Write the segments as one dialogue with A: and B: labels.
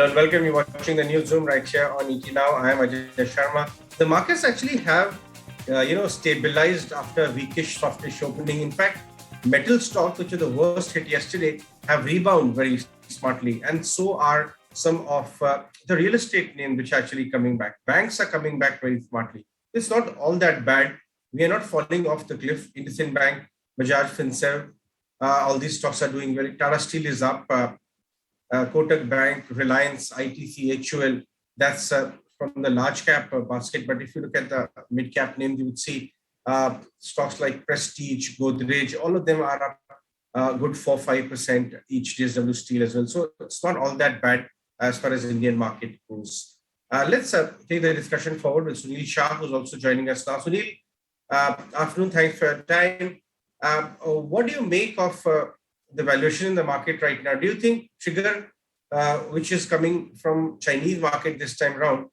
A: and welcome. You're watching the Newsroom right here on ET Now. I am Ajay Sharma. The markets actually have, stabilized after a weakish, softish opening. In fact, metal stocks, which are the worst hit yesterday, have rebounded very smartly, and so are some of the real estate names which are actually coming back. Banks are coming back very smartly. It's not all that bad. We are not falling off the cliff. IndusInd Bank, Bajaj Finserv, all these stocks are doing well. Tata Steel is up. Kotak Bank, Reliance, ITC, HUL. That's from the large cap basket. But if you look at the mid cap names, you would see stocks like Prestige, Godrej, all of them are up good 4-5% each. JSW Steel as well. So it's not all that bad as far as the Indian market goes. Let's take the discussion forward with Sunil Shah, who's also joining us now. Sunil, afternoon. Thanks for your time. What do you make of the valuation in the market right now? Do you think trigger, which is coming from Chinese market this time around,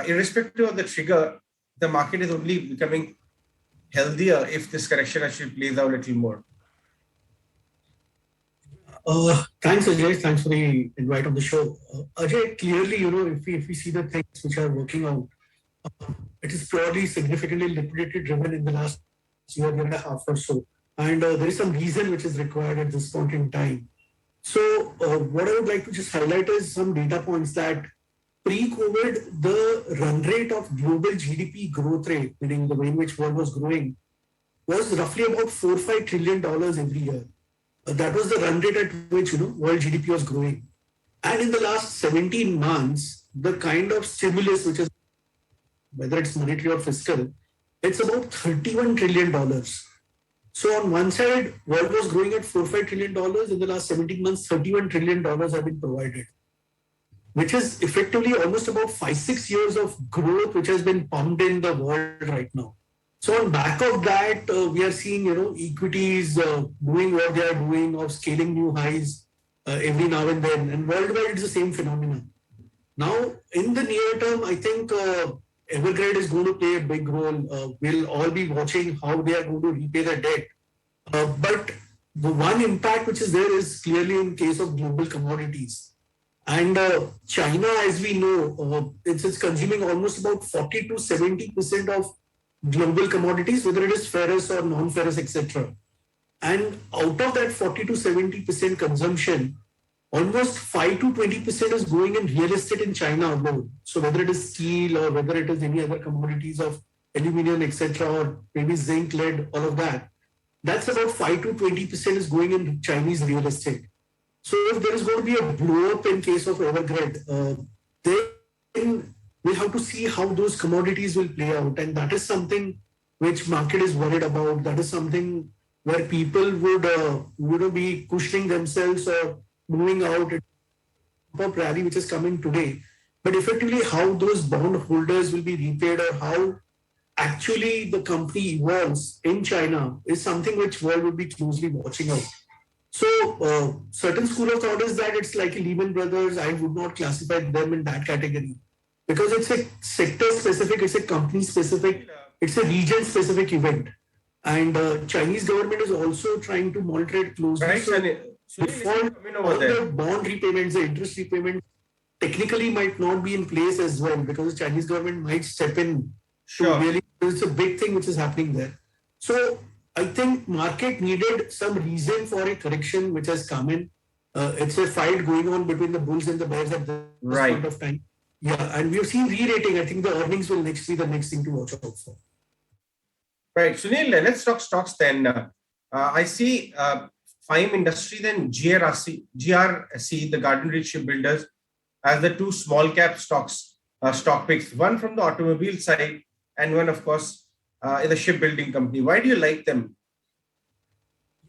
A: irrespective of the trigger, the market is only becoming healthier if this correction actually plays out a little more?
B: Thanks, Ajay. Thanks for the invite on the show. Ajay, clearly, if we see the things which are working out, it is probably significantly liquidity driven in the last year and a half or so. And there is some reason which is required at this point in time. So what I would like to just highlight is some data points that pre-COVID, the run rate of global GDP growth rate, meaning the way in which world was growing, was roughly about $4-5 trillion every year. That was the run rate at which world GDP was growing. And in the last 17 months, the kind of stimulus, which is whether it's monetary or fiscal, it's about $31 trillion. So on one side, world was growing at $4-5 trillion. In the last 17 months, $31 trillion have been provided, which is effectively almost about 5-6 years of growth, which has been pumped in the world right now. So on back of that, we are seeing, equities doing what they are doing, or scaling new highs every now and then. And worldwide, it's the same phenomenon. Now, in the near term, I think Evergrande is going to play a big role. We'll all be watching how they are going to repay their debt. But the one impact which is there is clearly in case of global commodities. And China, as we know, it's consuming almost about 40 to 70% of global commodities, whether it is ferrous or non-ferrous, etc. And out of that 40 to 70% consumption, almost 5 to 20% is going in real estate in China alone. So whether it is steel or whether it is any other commodities of aluminum, etc., or maybe zinc, lead, all of that, that's about 5 to 20% is going in Chinese real estate. So if there is going to be a blow up in case of Evergrande, then we have to see how those commodities will play out. And that is something which market is worried about. That is something where people would be cushioning themselves or moving out at top rally which is coming today. But effectively how those bond holders will be repaid or how actually the company evolves in China is something which world will be closely watching out. So certain school of thought is that it's like a Lehman Brothers. I would not classify them in that category because it's a sector specific, it's a company specific, it's a region specific event. And Chinese government is also trying to monitor it closely.
A: Right,
B: so before all the bond repayments, the interest repayment technically might not be in place as well because the Chinese government might step in.
A: Sure.
B: Really, it's a big thing which is happening there. So I think market needed some reason for a correction which has come in. It's a fight going on between the bulls and the bears at this point of time. Yeah, and we've seen re-rating. I think the earnings will next be the next thing to watch out for.
A: Right. Sunil, let's talk stocks then. I see FIIs Industry, then GRC, the Garden Reach Shipbuilders, as the two small cap stocks, stock picks, one from the automobile side and one, of course, in the shipbuilding company. Why do you like them?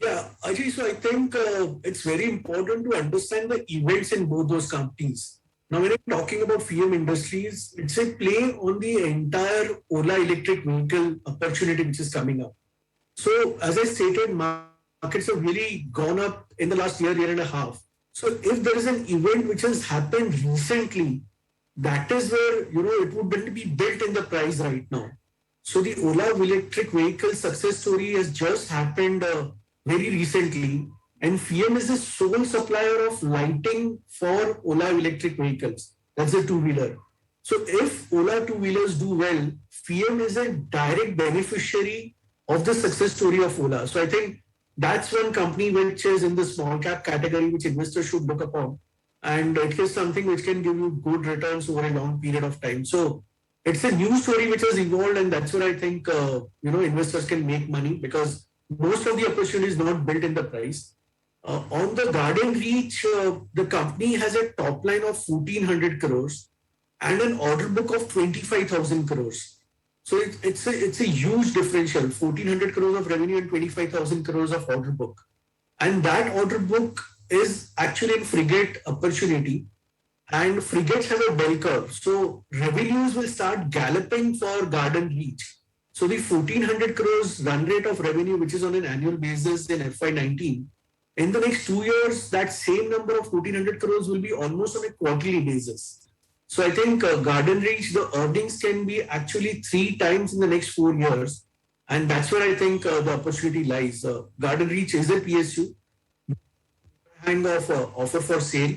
B: Yeah, Ajay, so I think it's very important to understand the events in both those companies. Now, when I'm talking about FIIs Industries, it's a play on the entire Ola electric vehicle opportunity which is coming up. So, as I stated, markets have really gone up in the last year and a half. So, if there is an event which has happened recently, that is where, it would be built in the price right now. So, the Ola electric vehicle success story has just happened very recently. And FIIM is the sole supplier of lighting for Ola electric vehicles. That's a two-wheeler. So if Ola two-wheelers do well, FIIM is a direct beneficiary of the success story of Ola. So I think that's one company which is in the small cap category which investors should look upon. And it is something which can give you good returns over a long period of time. So it's a new story which has evolved, and that's where I think investors can make money because most of the opportunity is not built in the price. On the Garden Reach, the company has a top line of 1400 crores and an order book of 25,000 crores. So it's a huge differential, 1400 crores of revenue and 25,000 crores of order book. And that order book is actually in frigate opportunity, and frigates have a bell curve. So revenues will start galloping for Garden Reach. So the 1400 crores run rate of revenue, which is on an annual basis in FY19, in the next 2 years, that same number of 1400 crores will be almost on a quarterly basis. So I think Garden Reach, the earnings can be actually 3 times in the next 4 years. And that's where I think the opportunity lies. Garden Reach is a PSU, hang of offer for sale,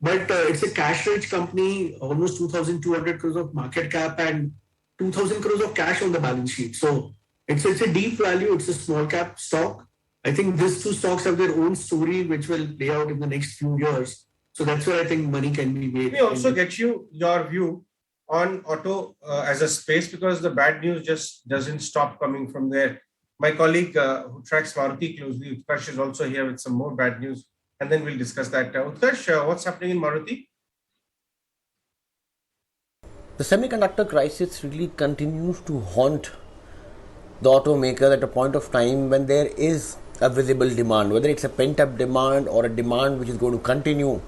B: but it's a cash-rich company, almost 2,200 crores of market cap and 2,000 crores of cash on the balance sheet. So it's a deep value, it's a small cap stock. I think these two stocks have their own story, which will play out in the next few years. So that's where I think money can be made.
A: Let me also get your view on auto as a space, because the bad news just doesn't stop coming from there. My colleague who tracks Maruti closely, Utkarsh, is also here with some more bad news, and then we'll discuss that. Utkarsh, what's happening in Maruti?
C: The semiconductor crisis really continues to haunt the automaker at a point of time when there is a visible demand. Whether it's a pent-up demand or a demand which is going to continue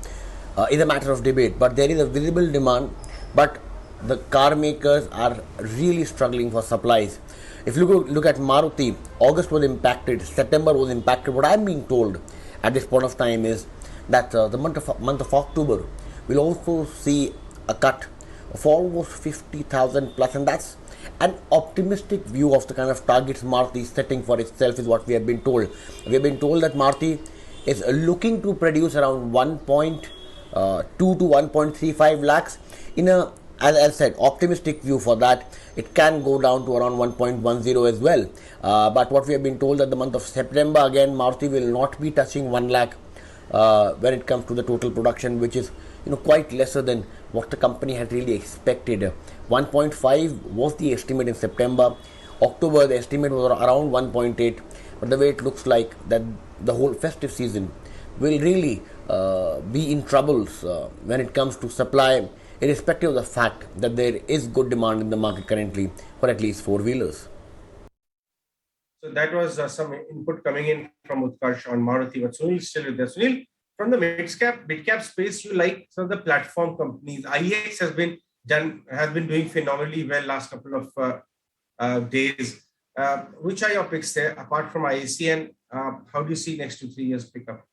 C: is a matter of debate. But there is a visible demand, but the car makers are really struggling for supplies. If you look at Maruti, August was impacted, September was impacted. What I'm being told at this point of time is that the month of October will also see a cut of almost 50,000 plus, and that's an optimistic view of the kind of targets Maruti is setting for itself, is what we have been told. We have been told that Maruti is looking to produce around 1.2 to 1.35 lakhs in a, as I said, optimistic view for that. It can go down to around 1.10 as well. But what we have been told that the month of September, again, Maruti will not be touching 1 lakh when it comes to the total production, which is quite lesser than what the company had really expected. 1.5 was the estimate in September. October, the estimate was around 1.8. But the way it looks like that the whole festive season will really be in troubles when it comes to supply, irrespective of the fact that there is good demand in the market currently for at least four-wheelers.
A: So that was some input coming in from Utkarsh on Maruti, but Sunil is still with us. Sunil, from the mid cap space, you like some of the platform companies. IEX has been doing phenomenally well last couple of days. Which are your picks there apart from IAC, and how do you see next 2-3 years pick up?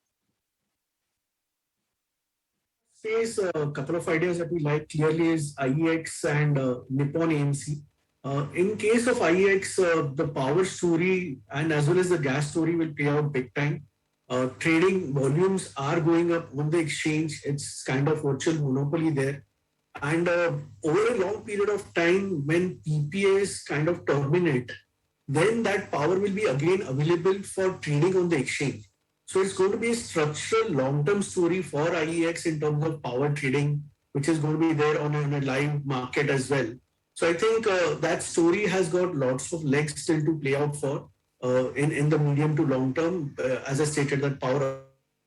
B: Space, a couple of ideas that we like clearly is IEX and Nippon AMC. In case of IEX, the power story and as well as the gas story will play out big time. Trading volumes are going up on the exchange. It's kind of virtual monopoly there. And over a long period of time, when PPAs kind of terminate, then that power will be again available for trading on the exchange. So it's going to be a structural long-term story for IEX in terms of power trading, which is going to be there on a live market as well. So I think that story has got lots of legs still to play out for in the medium to long term. As I stated, that power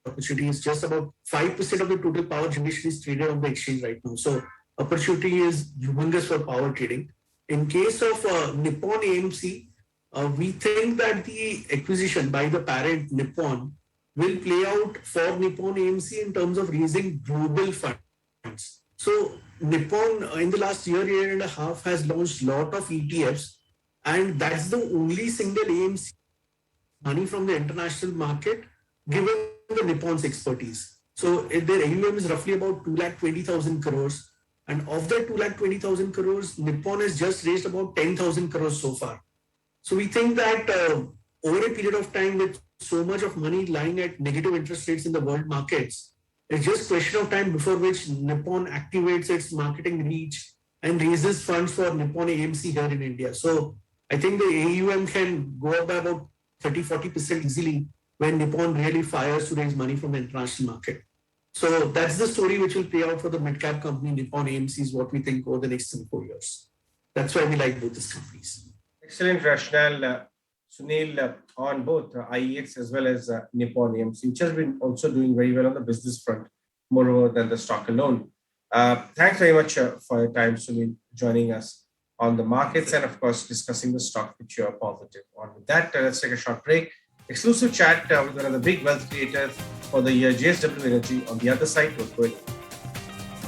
B: opportunity is just about 5% of the total power generation is traded on the exchange right now. So opportunity is humongous for power trading. In case of Nippon AMC, we think that the acquisition by the parent Nippon will play out for Nippon AMC in terms of raising global funds. So Nippon in the last year and a half has launched a lot of ETFs, and that's the only single AMC money from the international market given the Nippon's expertise. So their AUM is roughly about 220,000 crores, and of that 220,000 crores, Nippon has just raised about 10,000 crores so far. So we think that over a period of time with so much of money lying at negative interest rates in the world markets. It's just a question of time before which Nippon activates its marketing reach and raises funds for Nippon AMC here in India. So I think the AUM can go up by about 30-40% easily when Nippon really fires to raise money from the international market. So that's the story which will play out for the mid-cap company Nippon AMC is what we think over the next 3-4 years. That's why we like both these companies.
A: Excellent rationale, Sunil, on both IEX as well as Nippon AMC, which has been also doing very well on the business front, moreover than the stock alone. Thanks very much for your time, Sunil, joining us on the markets and, of course, discussing the stock which you are positive on. With that, let's take a short break. Exclusive chat with one of the big wealth creators for the year, JSW Energy, on the other side. Don't go away.